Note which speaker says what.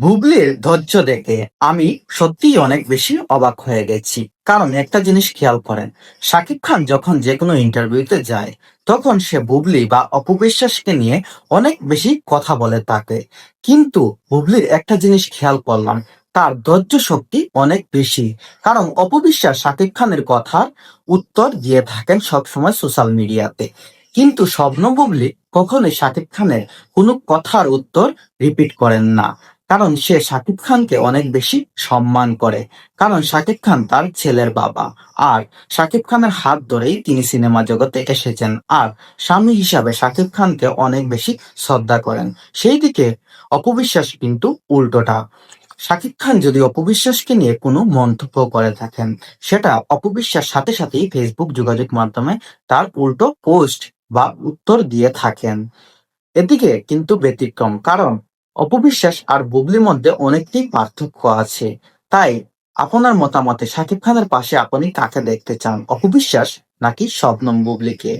Speaker 1: বুবলির ধৈর্য দেখে আমি সত্যিই অনেক বেশি অবাক হয়ে গেছি। কারণ একটা জিনিস খেয়াল করেন, শাকিব খান যখন যে কোনো ইন্টারভিউতে যায়, তখন সে বুবলি বা অপু বিশ্বাসকে নিয়ে অনেক বেশি কথা বলে তাকে। কিন্তু বুবলির একটা জিনিস খেয়াল করলাম, তার ধৈর্য শক্তি অনেক বেশি। কারণ অপু বিশ্বাস শাকিব খানের কথার উত্তর দিয়ে থাকেন সবসময় সোশ্যাল মিডিয়াতে, কিন্তু স্বপ্ন বুবলি কখনোই শাকিব খানের কোনো কথার উত্তর রিপিট করেন না। কারণ সে শাকিব খানকে অনেক বেশি সম্মান করে। কারণ শাকিব খান তার ছেলের বাবা। আর শাকিব খানের হাত ধরেই তিনি সিনেমা জগতে এসেছেন। আর স্বামী হিসাবে শাকিব খানকে অনেক বেশি শ্রদ্ধা করেন। সেই দিকে অপবিশ্বাস কিন্তু উল্টোটা। শাকিব খান যদি অপবিশ্বাসকে নিয়ে কোনো মন্তব্য করে থাকেন, সেটা অপবিশ্বাস সাথে সাথেই ফেসবুক যোগাযোগ মাধ্যমে তার উল্টো পোস্ট বা উত্তর দিয়ে থাকেন। এদিকে কিন্তু ব্যতিক্রম, কারণ অপবিশ্বাস আর বুবলির মধ্যে অনেকটাই পার্থক্য আছে। তাই আপনার মতামতে শাকিব খানের পাশে আপনি কাকে দেখতে চান, অপবিশ্বাস নাকি শবনম বুবলিকে?